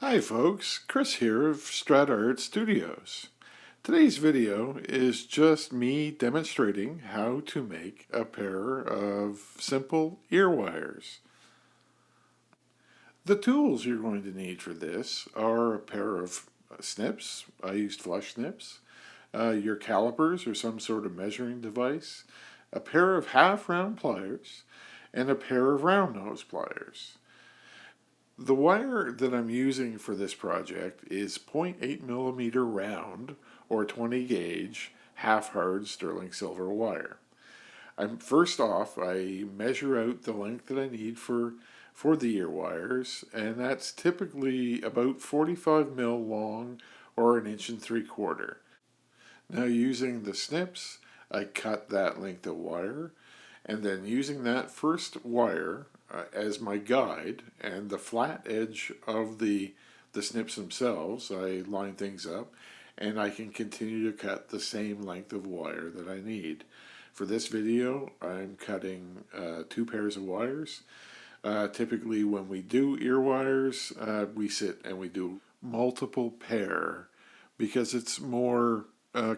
Hi folks, Chris here of Strata Art Studios. Today's video is just me demonstrating how to make a pair of simple ear wires. The tools you're going to need for this are a pair of snips. I used flush snips, your calipers or some sort of measuring device, a pair of half round pliers, and a pair of round nose pliers. The wire that I'm using for this project is 0.8 millimeter round or 20 gauge half hard sterling silver wire. First off, I measure out the length that I need for the ear wires, and that's typically about 45 mil long or 1.75 inches. Now using the snips, I cut that length of wire, and then using that first wire as my guide and the flat edge of the snips themselves, I line things up, and I can continue to cut the same length of wire that I need. For this video, I'm cutting 2 pairs of wires. Typically when we do ear wires, we sit and we do multiple pair because it's more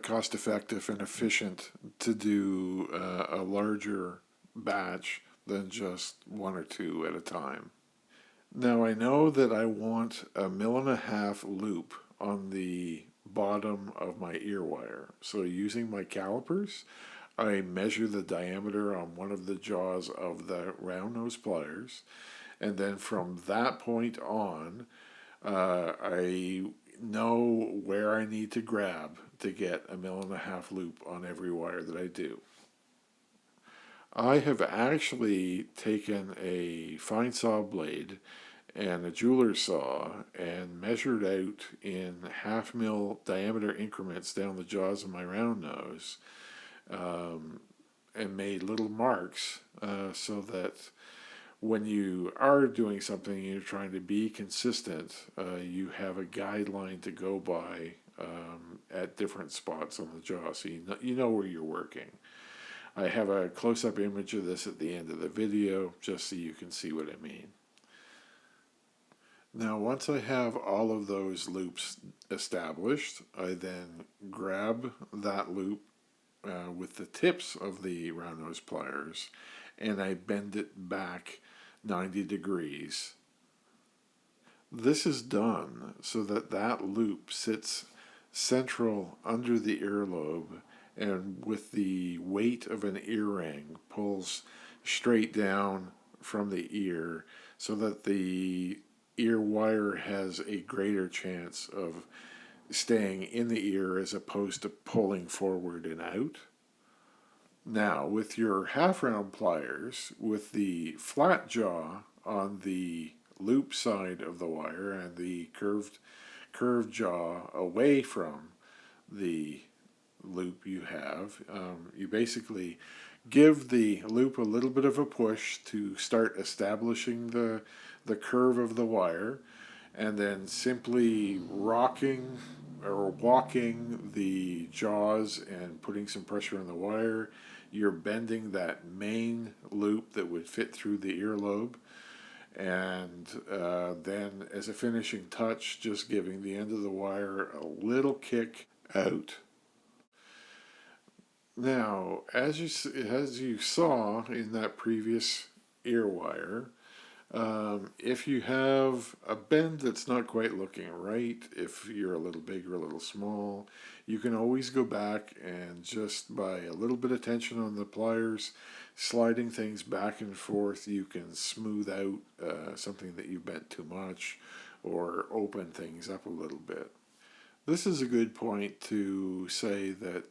cost effective and efficient to do a larger batch than just 1 or 2 at a time. Now I know that I want 1.5 mil loop on the bottom of my ear wire. So using my calipers, I measure the diameter on one of the jaws of the round nose pliers, and then from that point on, I know where I need to grab to get 1.5 mil loop on every wire that I do. I have actually taken a fine saw blade and a jeweler's saw and measured out in 1/2 mil diameter increments down the jaws of my round nose, and made little marks so that when you are doing something and you're trying to be consistent, you have a guideline to go by at different spots on the jaw, so you know where you're working. I have a close-up image of this at the end of the video just so you can see what I mean. Now once I have all of those loops established, I then grab that loop with the tips of the round nose pliers and I bend it back 90 degrees. This is done so that that loop sits central under the earlobe and with the weight of an earring pulls straight down from the ear so that the ear wire has a greater chance of staying in the ear as opposed to pulling forward and out. Now with your half round pliers, with the flat jaw on the loop side of the wire and the curved jaw away from the loop you have, you basically give the loop a little bit of a push to start establishing the curve of the wire, and then simply rocking or walking the jaws and putting some pressure on the wire, you're bending that main loop that would fit through the earlobe, and then as a finishing touch, just giving the end of the wire a little kick out. Now, as you saw in that previous ear wire, if you have a bend that's not quite looking right, if you're a little big or a little small, you can always go back and just by a little bit of tension on the pliers, sliding things back and forth, you can smooth out something that you bent too much or open things up a little bit. This is a good point to say that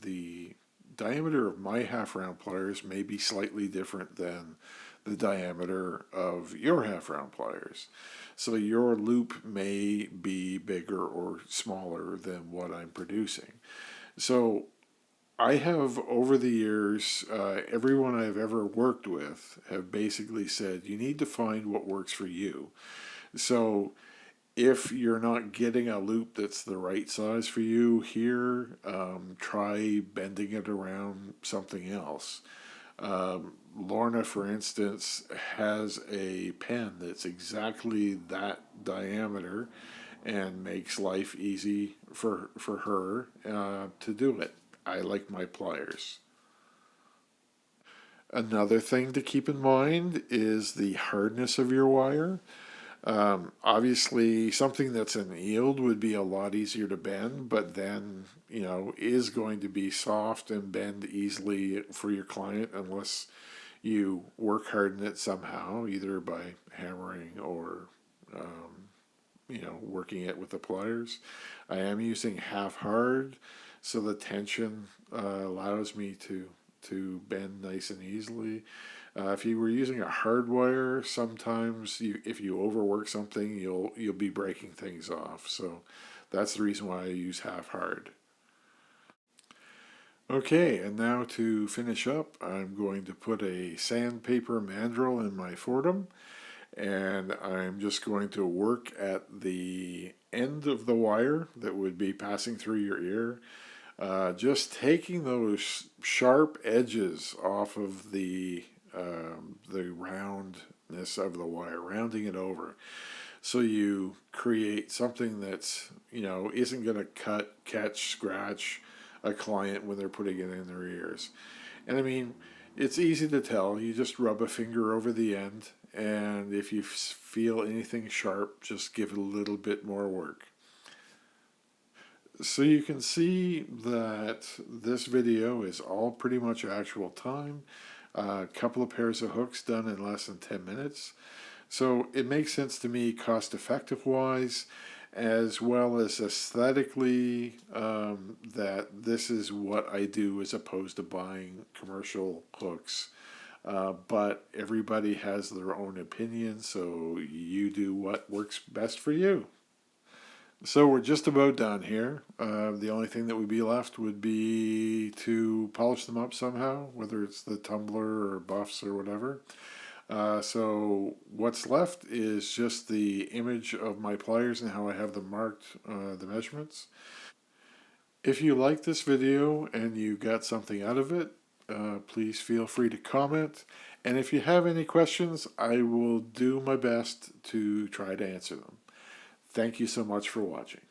the diameter of my half round pliers may be slightly different than the diameter of your half round pliers. So your loop may be bigger or smaller than what I'm producing. So I have, over the years, everyone I've ever worked with have basically said, you need to find what works for you. So if you're not getting a loop that's the right size for you here, try bending it around something else. Lorna, for instance, has a pen that's exactly that diameter and makes life easy for her to do it. I like my pliers. Another thing to keep in mind is the hardness of your wire. Obviously, something that's annealed would be a lot easier to bend, but then, is going to be soft and bend easily for your client unless you work hard in it somehow, either by hammering or, working it with the pliers. I am using half hard, so the tension allows me to bend nice and easily. If you were using a hard wire, sometimes if you overwork something, you'll be breaking things off. So that's the reason why I use half hard. Okay, and now to finish up, I'm going to put a sandpaper mandrel in my Fordham, and I'm just going to work at the end of the wire that would be passing through your ear, just taking those sharp edges off of the roundness of the wire, rounding it over, so you create something that's isn't going to cut, catch, scratch a client when they're putting it in their ears. And I mean, it's easy to tell. You just rub a finger over the end, and if you feel anything sharp, just give it a little bit more work. So you can see that this video is all pretty much actual time. A couple of pairs of hooks done in less than 10 minutes. So it makes sense to me cost effective wise, as well as aesthetically, that this is what I do as opposed to buying commercial hooks. But everybody has their own opinion, so you do what works best for you. So we're just about done here. The only thing that would be left would be to polish them up somehow, whether it's the tumbler or buffs or whatever. So what's left is just the image of my pliers and how I have them marked, the measurements. If you like this video and you got something out of it, please feel free to comment. And if you have any questions, I will do my best to try to answer them. Thank you so much for watching.